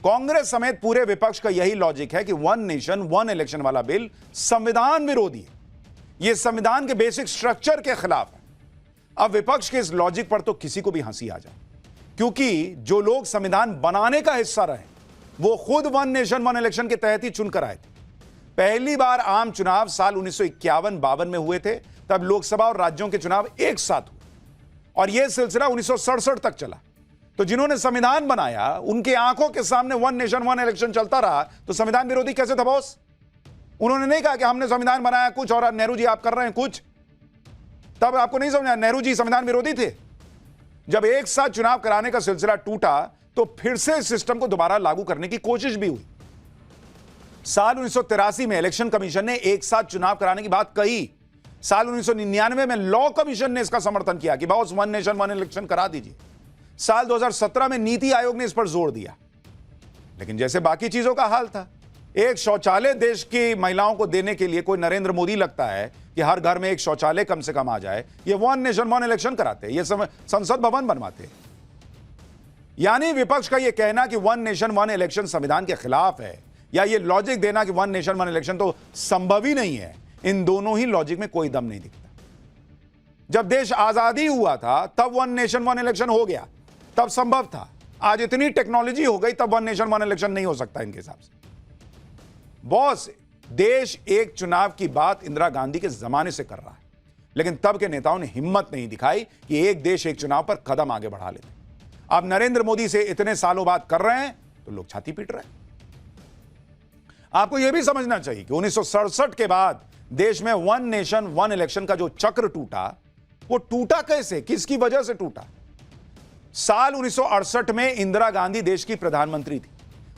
कांग्रेस समेत पूरे विपक्ष का यही लॉजिक है कि वन नेशन वन इलेक्शन वाला बिल संविधान विरोधी है, यह संविधान के बेसिक स्ट्रक्चर के खिलाफ है। अब विपक्ष के इस लॉजिक पर तो किसी को भी हंसी आ जाए, क्योंकि जो लोग संविधान बनाने का हिस्सा रहे वो खुद वन नेशन वन इलेक्शन के तहत ही चुनकर आए थे। पहली बार आम चुनाव साल 1951-52 में हुए थे, तब लोकसभा और राज्यों के चुनाव एक साथ हुए और यह सिलसिला 1967 तक चला। तो जिन्होंने संविधान बनाया उनके आंखों के सामने वन नेशन वन इलेक्शन चलता रहा, तो संविधान विरोधी कैसे था बॉस? उन्होंने नहीं कहा कि हमने संविधान बनाया कुछ और नेहरू जी आप कर रहे हैं कुछ। तब आपको नहीं समझा नेहरू जी संविधान विरोधी थे। जब एक साथ चुनाव कराने का सिलसिला टूटा तो फिर से इस सिस्टम को दोबारा लागू करने की कोशिश भी हुई। साल 1983 में इलेक्शन कमीशन ने एक साथ चुनाव कराने की बात कही। साल 1999 में लॉ कमीशन ने इसका समर्थन किया कि boss one nation one election करा दीजिए। साल 2017 में नीति आयोग ने इस पर जोर दिया। लेकिन जैसे बाकी चीजों का हाल था, एक शौचालय देश की महिलाओं को देने के लिए कोई नरेंद्र मोदी लगता है कि हर घर में एक शौचालय कम से कम आ जाए, ये वन नेशन वन इलेक्शन कराते हैं, ये संसद भवन बनवाते हैं। यानी विपक्ष का यह कहना कि वन नेशन वन इलेक्शन संविधान के खिलाफ है, या ये लॉजिक देना कि वन नेशन वन इलेक्शन तो संभव ही नहीं है, इन दोनों ही लॉजिक में कोई दम नहीं दिखता। जब देश आजादी हुआ था तब वन नेशन वन इलेक्शन हो गया, तब संभव था। आज इतनी टेक्नोलॉजी हो गई तब वन नेशन वन इलेक्शन नहीं हो सकता इनके हिसाब से। बॉस, देश एक चुनाव की बात इंदिरा गांधी के जमाने से कर रहा है, लेकिन तब के नेताओं ने हिम्मत नहीं दिखाई कि एक देश एक चुनाव पर कदम आगे बढ़ा लेते। अब नरेंद्र मोदी से इतने सालों बाद कर रहे हैं तो लोग छाती पीट रहे हैं। आपको यह भी समझना चाहिए कि 1967 के बाद देश में वन नेशन वन इलेक्शन का जो चक्र टूटा, वो टूटा कैसे, किसकी वजह से टूटा? साल 1968 में इंदिरा गांधी देश की प्रधानमंत्री थी।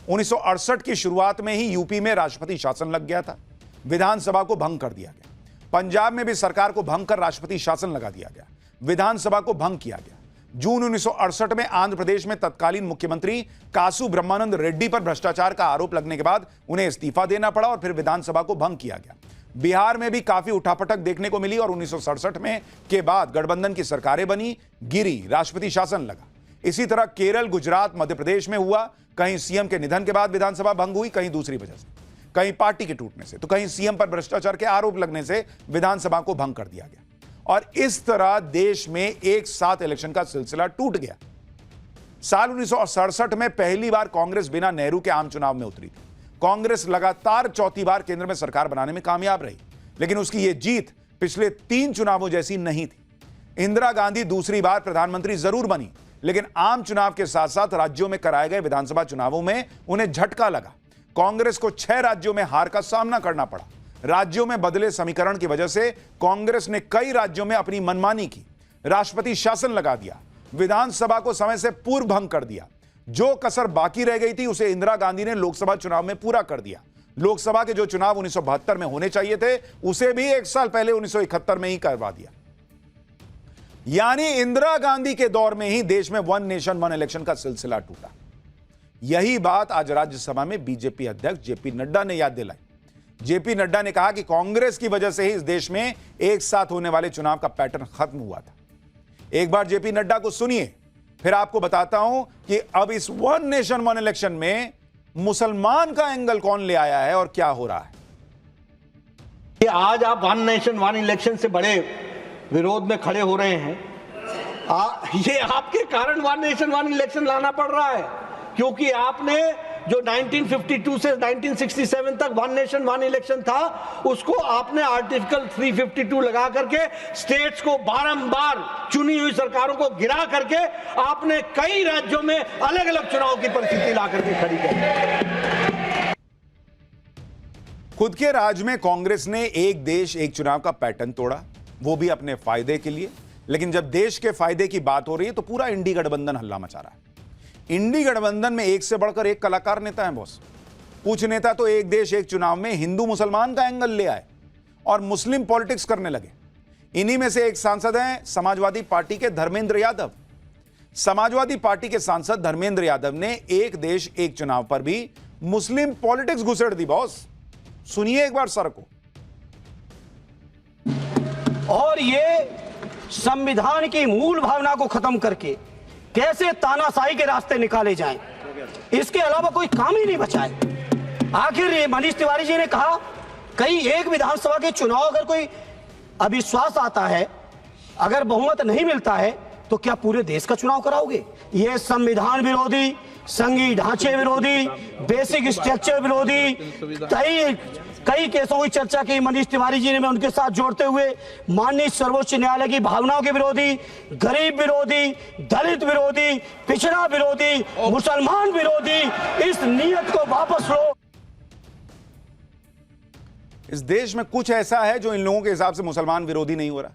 1968 की शुरुआत में ही यूपी में राष्ट्रपति शासन लग गया था, विधानसभा को भंग कर दिया गया। पंजाब में भी सरकार को भंग कर राष्ट्रपति शासन लगा दिया गया, विधानसभा को भंग किया गया। जून 1968 में आंध्र प्रदेश में तत्कालीन मुख्यमंत्री कासु ब्रह्मानंद रेड्डी पर भ्रष्टाचार का आरोप लगने के बाद उन्हें इस्तीफा देना पड़ा और फिर विधानसभा को भंग किया गया। बिहार में भी काफी उठापटक देखने को मिली और 1967 में के बाद गठबंधन की सरकारें बनी, गिरी, राष्ट्रपति शासन लगा। इसी तरह केरल, गुजरात, मध्य प्रदेश में हुआ। कहीं सीएम के निधन के बाद विधानसभा भंग हुई, कहीं दूसरी वजह से, कहीं पार्टी के टूटने से, तो कहीं सीएम पर भ्रष्टाचार के आरोप लगने से विधानसभा को भंग कर दिया गया। और इस तरह देश में एक साथ इलेक्शन का सिलसिला टूट गया। साल 1967 में पहली बार कांग्रेस बिना नेहरू के आम चुनाव में उतरी थी। कांग्रेस लगातार चौथी बार केंद्र में सरकार बनाने में कामयाब रही, लेकिन उसकी यह जीत पिछले 3 चुनावों जैसी नहीं थी। इंदिरा गांधी दूसरी बार प्रधानमंत्री जरूर बनी, लेकिन आम चुनाव के साथ साथ राज्यों में कराए गए विधानसभा चुनावों में उन्हें झटका लगा। कांग्रेस को 6 राज्यों में हार का सामना करना पड़ा। राज्यों में बदले समीकरण की वजह से कांग्रेस ने कई राज्यों में अपनी मनमानी की, राष्ट्रपति शासन लगा दिया, विधानसभा को समय से पूर्व भंग कर दिया। जो कसर बाकी रह गई थी उसे इंदिरा गांधी ने लोकसभा चुनाव में पूरा कर दिया। लोकसभा के जो चुनाव 1972 में होने चाहिए थे उसे भी 1 साल पहले 1971 में ही करवा दिया। यानी इंदिरा गांधी के दौर में ही देश में वन नेशन वन इलेक्शन का सिलसिला टूटा। यही बात आज राज्यसभा में बीजेपी अध्यक्ष जेपी नड्डा ने याद दिलाई। जेपी नड्डा ने कहा कि कांग्रेस की वजह से ही इस देश में एक साथ होने वाले चुनाव का पैटर्न खत्म हुआ था। एक बार जेपी नड्डा को सुनिए, फिर आपको बताता हूं कि अब इस वन नेशन वन इलेक्शन में मुसलमान का एंगल कौन ले आया है और क्या हो रहा है। कि आज आप वन नेशन वन इलेक्शन से बड़े विरोध में खड़े हो रहे हैं। ये आपके कारण वन नेशन वन इलेक्शन लाना पड़ रहा है, क्योंकि आपने जो 1952 से 1967 तक वन नेशन वन इलेक्शन था उसको आपने आर्टिकल 352 लगा करके स्टेट्स को बारंबार चुनी हुई सरकारों को गिरा करके आपने कई राज्यों में अलग अलग चुनाव की परिस्थिति ला करके खड़ी कर। खुद के राज्य में कांग्रेस ने एक देश एक चुनाव का पैटर्न तोड़ा, वो भी अपने फायदे के लिए। लेकिन जब देश के फायदे की बात हो रही है तो पूरा इंडी गठबंधन हल्ला मचा रहा है। इंडी गठबंधन में एक से बढ़कर एक कलाकार नेता है बॉस। कुछ नेता तो एक देश एक चुनाव में हिंदू मुसलमान का एंगल ले आए और मुस्लिम पॉलिटिक्स करने लगे। इन्हीं में से एक सांसद हैं समाजवादी पार्टी के धर्मेंद्र यादव। समाजवादी पार्टी के सांसद धर्मेंद्र यादव ने एक देश एक चुनाव पर भी मुस्लिम पॉलिटिक्स घुसेड़ दी बॉस। सुनिए एक बार सर को। और ये संविधान की मूल भावना को खत्म करके कैसे तानाशाही के रास्ते निकाले जाएं। इसके अलावा कोई काम ही नहीं बचा है। आखिर ये मनीष तिवारी जी ने कहा कहीं एक विधानसभा के चुनाव अगर कोई अविश्वास आता है, अगर बहुमत नहीं मिलता है, तो क्या पूरे देश का चुनाव कराओगे? ये संविधान विरोधी, संघीय ढांचे विरोधी, बेसिक स्ट्रक्चर विरोधी कई केसों की चर्चा की मनीष तिवारी जी ने, मैं उनके साथ जोड़ते हुए माननीय सर्वोच्च न्यायालय की भावनाओं के विरोधी, गरीब विरोधी, दलित विरोधी, पिछड़ा विरोधी, मुसलमान विरोधी, इस नीयत को वापस लो। इस देश में कुछ ऐसा है जो इन लोगों के हिसाब से मुसलमान विरोधी नहीं हो रहा।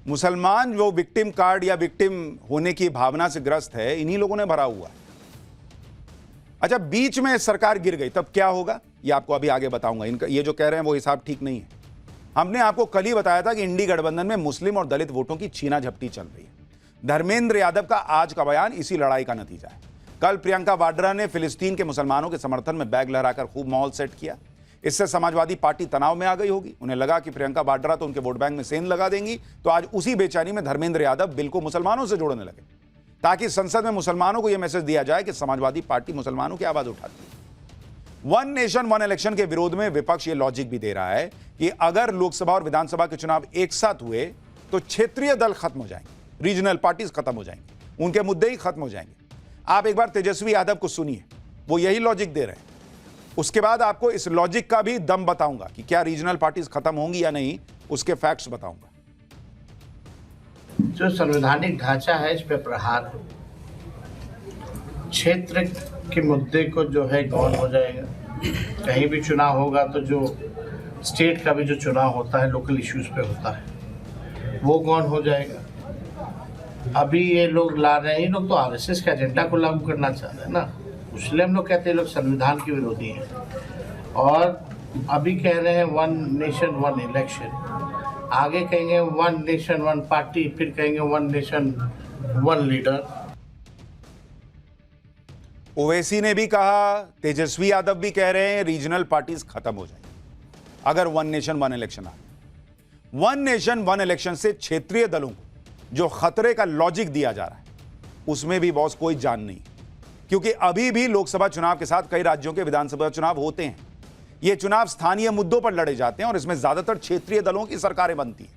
मुसलमान जो विक्टिम कार्ड या विक्टिम होने की भावना से ग्रस्त है, इन्हीं लोगों ने भरा हुआ है। अच्छा, बीच में सरकार गिर गई तब क्या होगा, ये आपको अभी आगे बताऊंगा। इनका ये जो कह रहे हैं वो हिसाब ठीक नहीं है। हमने आपको कल ही बताया था कि इंडी गठबंधन में मुस्लिम और दलित वोटों की छीना झपटी चल रही है। धर्मेंद्र यादव का आज का बयान इसी लड़ाई का नतीजा है। कल प्रियंका वाड्रा ने फिलिस्तीन के मुसलमानों के समर्थन में बैग लहराकर खूब माहौल सेट किया। इससे समाजवादी पार्टी तनाव में आ गई होगी। उन्हें लगा कि प्रियंका वाड्रा तो उनके वोट बैंक में सेंध लगा देंगी, तो आज उसी बेचैनी में धर्मेंद्र यादव बिल को मुसलमानों से जोड़ने लगे, ताकि संसद में मुसलमानों को यह मैसेज दिया जाए कि समाजवादी पार्टी मुसलमानों की आवाज उठाती है। वन नेशन वन इलेक्शन के विरोध में विपक्ष ये लॉजिक भी दे रहा है कि अगर लोकसभा और विधानसभा के चुनाव एक साथ हुए तो क्षेत्रीय दल खत्म हो जाएंगे, रीजनल पार्टीज खत्म हो जाएंगे, उनके मुद्दे ही खत्म हो जाएंगे। आप एक बार तेजस्वी यादव को सुनिए, वो यही लॉजिक दे रहे हैं। उसके बाद आपको इस लॉजिक का भी दम बताऊंगा कि क्या रीजनल पार्टीज खत्म होंगी या नहीं, उसके फैक्ट्स बताऊंगा। जो संवैधानिक ढांचा है इस पे प्रहार है। क्षेत्र के मुद्दे को जो है गौन हो जाएगा। कहीं भी चुनाव होगा तो जो स्टेट का भी जो चुनाव होता है लोकल इश्यूज पे होता है, वो गौन हो जाएगा। अभी ये लोग ला रहे हैं, ये लोग तो आरएसएस के एजेंडा को लागू करना चाह रहे हैं ना, इसलिए हम लोग कहते हैं लोग संविधान के विरोधी हैं। और अभी कह रहे हैं वन नेशन वन इलेक्शन, आगे कहेंगे वन नेशन वन पार्टी, फिर कहेंगे one nation one leader. Owaisi ने भी कहा, तेजस्वी यादव भी कह रहे हैं रीजनल पार्टीज खत्म हो जाएंगी अगर वन नेशन वन इलेक्शन आए। वन नेशन वन इलेक्शन से क्षेत्रीय दलों को जो खतरे का लॉजिक दिया जा रहा है, उसमें भी बॉस कोई जान नहीं, क्योंकि अभी भी लोकसभा चुनाव के साथ कई राज्यों के विधानसभा चुनाव होते हैं। ये चुनाव स्थानीय मुद्दों पर लड़े जाते हैं और इसमें ज्यादातर क्षेत्रीय दलों की सरकारें बनती हैं।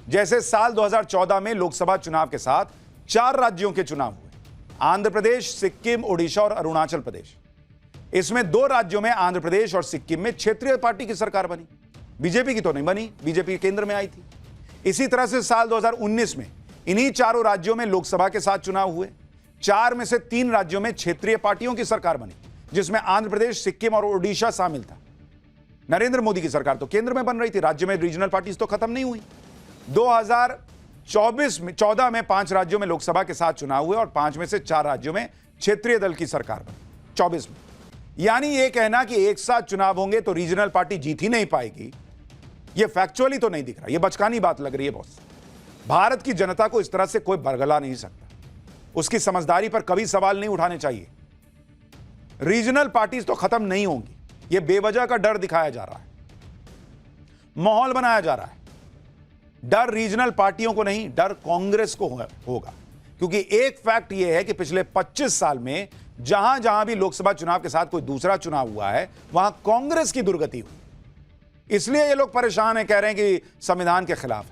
जैसे साल 2014 में लोकसभा चुनाव के साथ 4 राज्यों के चुनाव हुए, आंध्र प्रदेश, सिक्किम, ओडिशा और अरुणाचल प्रदेश। इसमें 2 राज्यों में, आंध्र प्रदेश और सिक्किम में, क्षेत्रीय पार्टी की सरकार बनी। बीजेपी की तो नहीं बनी, बीजेपी केंद्र में आई थी। इसी तरह से साल 2019 में इन्हीं 4 राज्यों में लोकसभा के साथ चुनाव हुए। 4 में से 3 राज्यों में क्षेत्रीय पार्टियों की सरकार बनी, जिसमें आंध्र प्रदेश, सिक्किम और ओडिशा शामिल था। नरेंद्र मोदी की सरकार तो केंद्र में बन रही थी, राज्य में रीजनल पार्टीज तो खत्म नहीं हुई। 2014 में 5 राज्यों में लोकसभा के साथ चुनाव हुए और 5 में से 4 राज्यों में क्षेत्रीय दल की सरकार बनी 24 में। यानी यह कहना कि एक साथ चुनाव होंगे तो रीजनल पार्टी जीत ही नहीं पाएगी, यह फैक्चुअली तो नहीं दिख रहा, यह बचकानी बात लग रही है बॉस। भारत की जनता को इस तरह से कोई बरगला नहीं सकता, उसकी समझदारी पर कभी सवाल नहीं उठाने चाहिए। रीजनल पार्टीज तो खत्म नहीं होंगी, यह बेवजह का डर दिखाया जा रहा है, माहौल बनाया जा रहा है। डर रीजनल पार्टियों को नहीं, डर कांग्रेस को होगा, क्योंकि एक फैक्ट यह है कि पिछले 25 साल में जहां जहां भी लोकसभा चुनाव के साथ कोई दूसरा चुनाव हुआ है, वहां कांग्रेस की दुर्गति हुई। इसलिए ये लोग परेशान हैं, कह रहे हैं कि संविधान के खिलाफ है।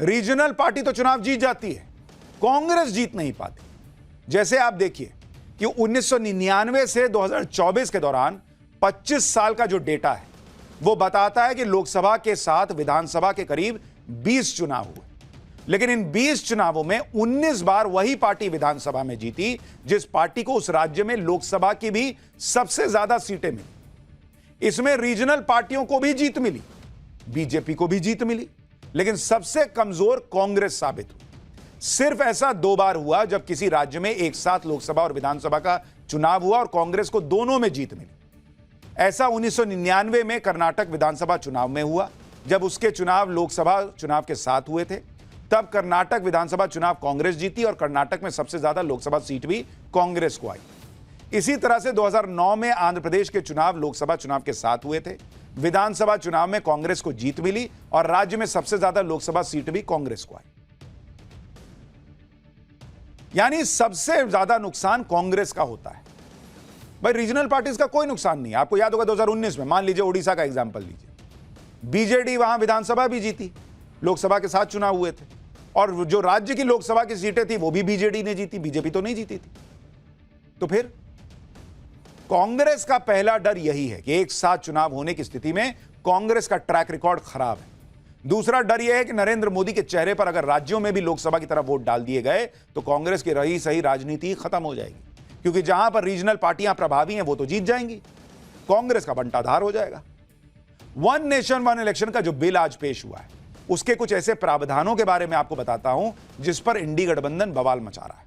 रीजनल पार्टी तो चुनाव जीत जाती है, कांग्रेस जीत नहीं पाती। जैसे आप देखिए कि 1999 से 2024 के दौरान 25 साल का जो डेटा है, वो बताता है कि लोकसभा के साथ विधानसभा के करीब 20 चुनाव हुए, लेकिन इन 20 चुनावों में 19 बार वही पार्टी विधानसभा में जीती जिस पार्टी को उस राज्य में लोकसभा की भी सबसे ज्यादा सीटें मिली। इसमें रीजनल पार्टियों को भी जीत मिली, बीजेपी को भी जीत मिली, लेकिन सबसे कमजोर कांग्रेस साबित हुई। सिर्फ ऐसा 2 बार हुआ जब किसी राज्य में एक साथ लोकसभा और विधानसभा का चुनाव हुआ और कांग्रेस को दोनों में जीत मिली। ऐसा 1999 में कर्नाटक विधानसभा चुनाव में हुआ, जब उसके चुनाव लोकसभा चुनाव के साथ हुए थे। तब कर्नाटक विधानसभा चुनाव कांग्रेस जीती और कर्नाटक में सबसे ज्यादा लोकसभा सीट भी कांग्रेस को आई। इसी तरह से 2009 में आंध्र प्रदेश के चुनाव लोकसभा चुनाव के साथ हुए थे। विधानसभा चुनाव में कांग्रेस को जीत मिली और राज्य में सबसे ज्यादा लोकसभा सीट भी कांग्रेस को आई। यानी सबसे ज्यादा नुकसान कांग्रेस का होता है। भाई रीजनल पार्टीज का कोई नुकसान नहीं है। आपको याद होगा 2019 में, मान लीजिए उड़ीसा का एग्जांपल लीजिए, बीजेडी वहां विधानसभा भी जीती, लोकसभा के साथ चुनाव हुए थे, और जो राज्य की लोकसभा की सीटें थी वो भी बीजेडी ने जीती, बीजेपी तो नहीं जीती थी। तो फिर कांग्रेस का पहला डर यही है कि एक साथ चुनाव होने की स्थिति में कांग्रेस का ट्रैक रिकॉर्ड खराब है। दूसरा डर यह है कि नरेंद्र मोदी के चेहरे पर अगर राज्यों में भी लोकसभा की तरफ वोट डाल दिए गए तो कांग्रेस की रही सही राजनीति खत्म हो जाएगी, क्योंकि जहां पर रीजनल पार्टियां प्रभावी हैं वो तो जीत जाएंगी, कांग्रेस का बंटाधार हो जाएगा। वन नेशन वन इलेक्शन का जो बिल आज पेश हुआ है, उसके कुछ ऐसे प्रावधानों के बारे में आपको बताता हूं जिस पर इंडी गठबंधन बवाल मचा रहा है।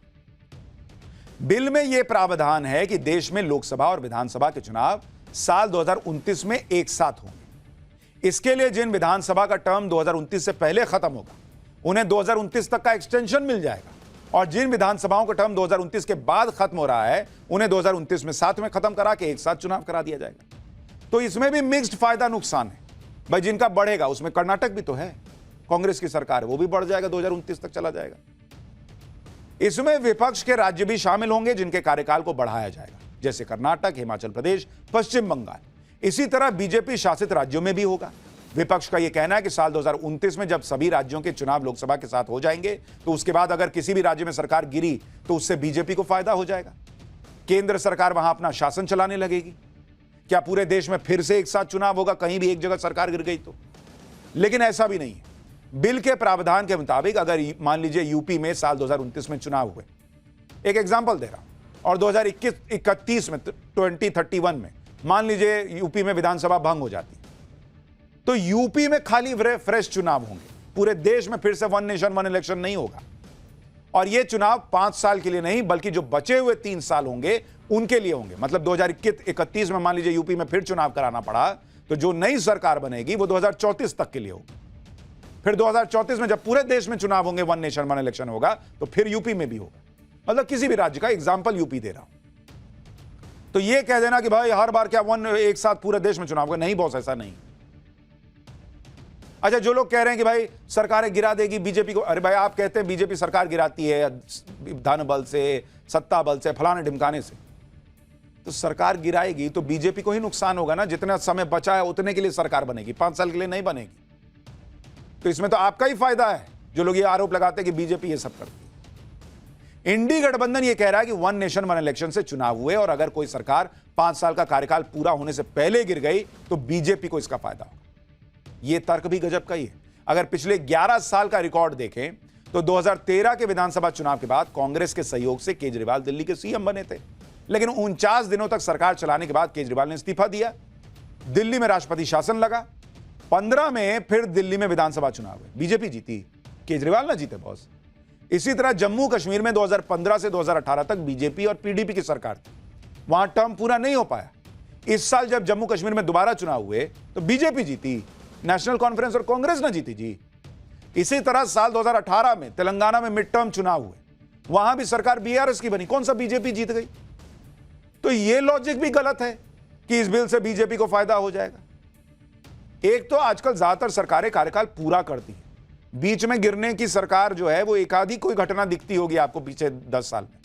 बिल में यह प्रावधान है कि देश में लोकसभा और विधानसभा के चुनाव साल 2029 में एक साथ होंगे। इसके लिए जिन विधानसभा का टर्म 2029 से पहले खत्म होगा उन्हें 2029 तक का एक्सटेंशन मिल जाएगा, और जिन विधानसभाओं का टर्म 2029 के बाद खत्म हो रहा है उन्हें 2029 में साथ में खत्म करा के एक साथ चुनाव करा दिया जाएगा। तो इसमें भी मिक्स्ड फायदा नुकसान है भाई। जिनका बढ़ेगा उसमें कर्नाटक भी तो है, कांग्रेस की सरकार है, वो भी बढ़ जाएगा, 2029 तक चला जाएगा। इसमें विपक्ष के राज्य भी शामिल होंगे जिनके कार्यकाल को बढ़ाया जाएगा, जैसे कर्नाटक, हिमाचल प्रदेश, पश्चिम बंगाल। इसी तरह बीजेपी शासित राज्यों में भी होगा। विपक्ष का यह कहना है कि साल 2029 में जब सभी राज्यों के चुनाव लोकसभा के साथ हो जाएंगे तो उसके बाद अगर किसी भी राज्य में सरकार गिरी तो उससे बीजेपी को फायदा हो जाएगा, केंद्र सरकार वहां अपना शासन चलाने लगेगी। क्या पूरे देश में फिर से एक साथ चुनाव होगा कहीं भी एक जगह सरकार गिर गई तो? लेकिन ऐसा भी नहीं है। बिल के प्रावधान के मुताबिक अगर मान लीजिए यूपी में साल 2029 में चुनाव हुए, एक एग्जांपल दे रहा हूं, और 2021-31 में 2031 में मान लीजिए यूपी में विधानसभा भंग हो जाती, तो यूपी में खाली फ्रेश चुनाव होंगे, पूरे देश में फिर से वन नेशन वन इलेक्शन नहीं होगा। और यह चुनाव 5 साल के लिए नहीं बल्कि जो बचे हुए 3 साल होंगे उनके लिए होंगे। मतलब 2021-31 में मान लीजिए यूपी में फिर चुनाव कराना पड़ा तो जो नई सरकार बनेगी वो 2034 तक के लिए होगी। फिर 2034 में जब पूरे देश में चुनाव होंगे, वन नेशन वन इलेक्शन होगा, तो फिर यूपी में भी होगा। मतलब किसी भी राज्य का एग्जांपल यूपी दे रहा हूं। तो यह कह देना कि भाई हर बार क्या वन एक साथ पूरे देश में चुनाव होगा, नहीं बॉस, ऐसा नहीं। अच्छा, जो लोग कह रहे हैं कि भाई सरकारें गिरा देगी बीजेपी को, अरे भाई आप कहते हैं बीजेपी सरकार गिराती है धन बल से, सत्ता बल से, फलाने ढिमकाने से, तो सरकार गिराएगी तो बीजेपी को ही नुकसान होगा ना। जितना समय बचा है उतने के लिए सरकार बनेगी, 5 साल के लिए नहीं बनेगी। तो इसमें तो आपका ही फायदा है जो लोग ये आरोप लगाते हैं कि बीजेपी ये सब करती है। इंडी गठबंधन ये कह रहा है कि वन नेशन वन इलेक्शन से चुनाव हुए और अगर कोई सरकार 5 साल का कार्यकाल पूरा होने से पहले गिर गई तो बीजेपी को इसका फायदा होगा। यह तर्क भी गजब का ही है। अगर पिछले 11 साल का रिकॉर्ड देखें तो 2013 के विधानसभा चुनाव के बाद कांग्रेस के सहयोग से केजरीवाल दिल्ली के सीएम बने थे, लेकिन 49 दिनों तक सरकार चलाने के बाद केजरीवाल ने इस्तीफा दिया, दिल्ली में राष्ट्रपति शासन लगा, 15 में फिर दिल्ली में विधानसभा चुनाव हुए, बीजेपी जीती, केजरीवाल ना जीते बॉस। इसी तरह जम्मू कश्मीर में 2015 से 2018 तक बीजेपी और पीडीपी की सरकार थी, वहां टर्म पूरा नहीं हो पाया। इस साल जब जम्मू कश्मीर में दोबारा चुनाव हुए तो बीजेपी जीती, नेशनल कॉन्फ्रेंस और कांग्रेस ना जीती जी। इसी तरह साल 2018 में तेलंगाना में मिड टर्म चुनाव हुए, वहां भी सरकार बीआरएस की बनी, कौन सा बीजेपी जीत गई। तो यह लॉजिक भी गलत है कि इस बिल से बीजेपी को फायदा हो जाएगा। एक तो आजकल ज्यादातर सरकारें कार्यकाल पूरा करती हैं, बीच में गिरने की सरकार जो है वो एक आधी कोई घटना दिखती होगी आपको पिछले 10 साल में।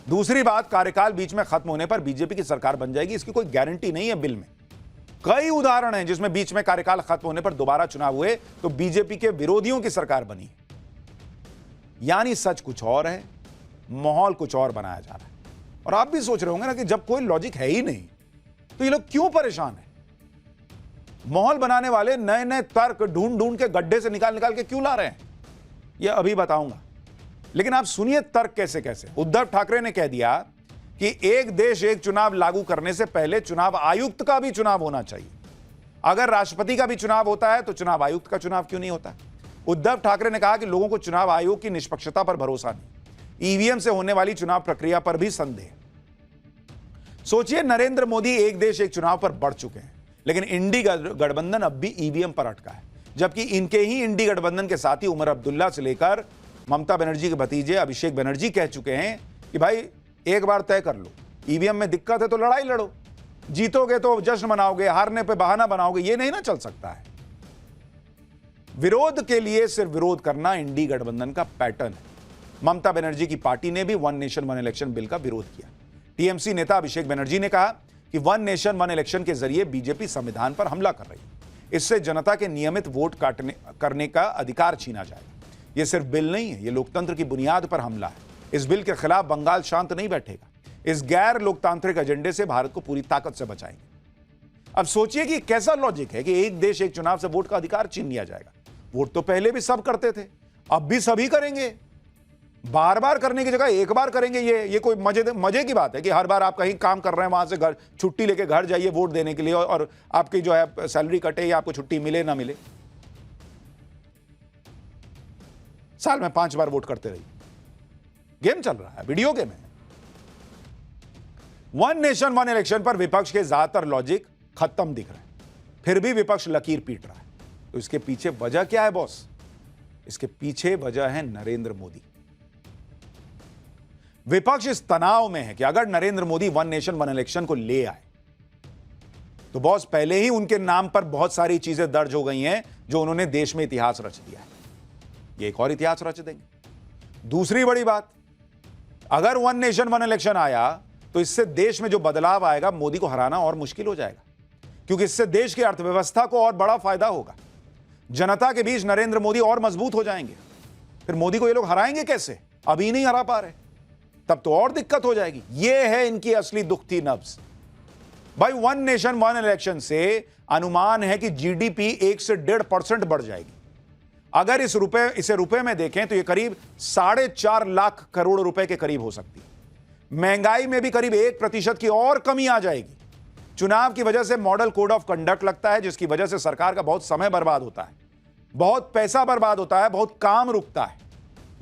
दूसरी बात, कार्यकाल बीच में खत्म होने पर बीजेपी की सरकार बन जाएगी, इसकी कोई गारंटी नहीं है बिल में। कई उदाहरण हैं जिसमें बीच में कार्यकाल खत्म होने पर दोबारा चुनाव हुए तो बीजेपी के विरोधियों की सरकार बनी। यानी सच कुछ और है, माहौल कुछ और बनाया जा रहा है। और आप भी सोच रहे होंगे ना कि जब कोई लॉजिक है ही नहीं तो ये लोग क्यों परेशान है। माहौल बनाने वाले नए नए तर्क ढूंढ ढूंढ के गड्ढे से निकाल निकाल के क्यों ला रहे हैं, यह अभी बताऊंगा। लेकिन आप सुनिए तर्क कैसे कैसे। उद्धव ठाकरे ने कह दिया कि एक देश एक चुनाव लागू करने से पहले चुनाव आयुक्त का भी चुनाव होना चाहिए। अगर राष्ट्रपति का भी चुनाव होता है तो चुनाव आयुक्त का चुनाव क्यों नहीं होता। उद्धव ठाकरे ने कहा कि लोगों को चुनाव आयोग की निष्पक्षता पर भरोसा नहीं, ईवीएम से होने वाली चुनाव प्रक्रिया पर भी संदेह। सोचिए, नरेंद्र मोदी एक देश एक चुनाव पर बढ़ चुके हैं, लेकिन इंडी गठबंधन अब भी ईवीएम पर अटका है, जबकि इनके ही इंडी गठबंधन के साथी उमर अब्दुल्ला से लेकर ममता बनर्जी के भतीजे अभिषेक बनर्जी कह चुके हैं कि भाई एक बार तय कर लो, ईवीएम में दिक्कत है तो लड़ाई लड़ो, जीतोगे तो जश्न मनाओगे, हारने पे बहाना बनाओगे, ये नहीं ना चल सकता है। विरोध के लिए सिर्फ विरोध करना इंडी गठबंधन का पैटर्न है। ममता बनर्जी की पार्टी ने भी one nation one election bill का विरोध किया। टीएमसी नेता अभिषेक बनर्जी ने कहा कि वन नेशन वन इलेक्शन के जरिए बीजेपी संविधान पर हमला कर रही है। इससे जनता के नियमित वोट करने का अधिकार छीना जाएगा। यह सिर्फ बिल नहीं है, यह लोकतंत्र की बुनियाद पर हमला है। इस बिल के खिलाफ बंगाल शांत नहीं बैठेगा। इस गैर लोकतांत्रिक एजेंडे से भारत को पूरी ताकत से बचाएंगे। अब सोचिए कि कैसा लॉजिक है कि एक देश एक चुनाव से वोट का अधिकार छीन लिया जाएगा। वोट तो पहले भी सब करते थे, अब भी सभी करेंगे। बार बार करने की जगह एक बार करेंगे। ये कोई मजे की बात है कि हर बार आप कहीं काम कर रहे हैं, वहां से घर छुट्टी लेके घर जाइए वोट देने के लिए, और आपकी जो है सैलरी कटे या आपको छुट्टी मिले ना मिले। साल में 5 बार वोट करते रहिए। गेम चल रहा है, वीडियो गेम है। वन नेशन वन इलेक्शन पर विपक्ष के ज्यादातर लॉजिक खत्म दिख रहे हैं, फिर भी विपक्ष लकीर पीट रहा है। तो इसके पीछे वजह क्या है बॉस? इसके पीछे वजह है नरेंद्र मोदी। विपक्ष इस तनाव में है कि अगर Narendra Modi one nation one election को ले आए तो बॉस पहले ही उनके नाम पर बहुत सारी चीजें दर्ज हो गई हैं जो उन्होंने देश में इतिहास रच दिया है। ये एक और इतिहास रच देंगे। दूसरी बड़ी बात, अगर वन नेशन वन इलेक्शन आया तो इससे देश में जो बदलाव आएगा, मोदी को हराना और मुश्किल हो जाएगा, क्योंकि इससे देश की अर्थव्यवस्था को और बड़ा फायदा होगा। जनता के बीच नरेंद्र मोदी और मजबूत हो जाएंगे। फिर मोदी को ये लोग हराएंगे कैसे? अभी नहीं हरा पा रहे, तब तो और दिक्कत हो जाएगी। ये है इनकी असली दुखती नब्ज। भाई वन नेशन वन इलेक्शन से अनुमान है कि जीडीपी 1 से 1.5% बढ़ जाएगी। अगर इसे रुपए में देखें तो यह करीब 4.5 लाख करोड़ रुपए के करीब हो सकती है। महंगाई में भी करीब 1% की और कमी आ जाएगी। चुनाव की वजह से मॉडल कोड ऑफ कंडक्ट लगता है, जिसकी वजह से सरकार का बहुत समय बर्बाद होता है, बहुत पैसा बर्बाद होता है, बहुत काम रुकता है।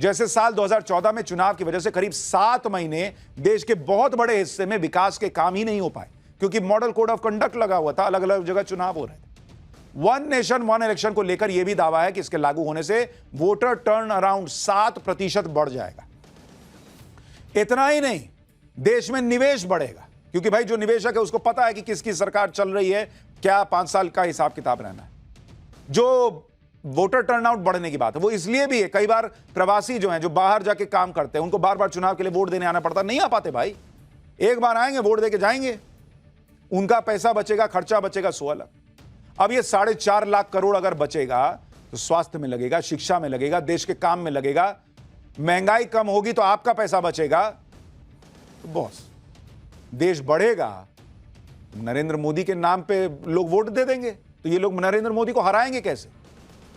जैसे साल 2014 में चुनाव की वजह से करीब 7 महीने देश के बहुत बड़े हिस्से में विकास के काम ही नहीं हो पाए, क्योंकि मॉडल कोड ऑफ कंडक्ट लगा हुआ था, अलग अलग जगह चुनाव हो रहे थे। वन नेशन वन इलेक्शन को लेकर यह भी दावा है कि इसके लागू होने से वोटर टर्न अराउंड 7% बढ़ जाएगा। इतना ही नहीं, देश में निवेश बढ़ेगा, क्योंकि भाई जो निवेशक है उसको पता है कि किसकी सरकार चल रही है, क्या 5 साल का हिसाब किताब रहना है। जो वोटर टर्नआउट बढ़ने की बात है वो इसलिए भी है, कई बार प्रवासी जो हैं, जो बाहर जाके काम करते हैं, उनको बार बार चुनाव के लिए वोट देने आना पड़ता, नहीं आ पाते भाई। एक बार आएंगे, वोट देके जाएंगे, उनका पैसा बचेगा, खर्चा बचेगा, सो अलग। अब ये 4.5 लाख करोड़ अगर बचेगा तो स्वास्थ्य में लगेगा, शिक्षा में लगेगा, देश के काम में लगेगा। महंगाई कम होगी तो आपका पैसा बचेगा। तो बॉस देश बढ़ेगा, नरेंद्र मोदी के नाम पे लोग वोट दे देंगे, तो ये लोग नरेंद्र मोदी को हराएंगे कैसे?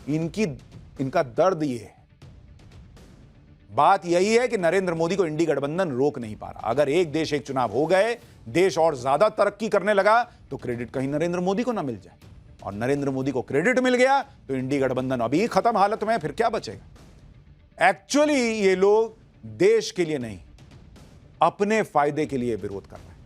इनका दर्द ये है। बात यही है कि नरेंद्र मोदी को इंडी गठबंधन रोक नहीं पा रहा। अगर एक देश एक चुनाव हो गए, देश और ज्यादा तरक्की करने लगा, तो क्रेडिट कहीं नरेंद्र मोदी को ना मिल जाए, और नरेंद्र मोदी को क्रेडिट मिल गया तो इंडी गठबंधन अभी खत्म हालत में है, फिर क्या बचेगा? एक्चुअली ये लोग देश के लिए नहीं, अपने फायदे के लिए विरोध कर रहे हैं।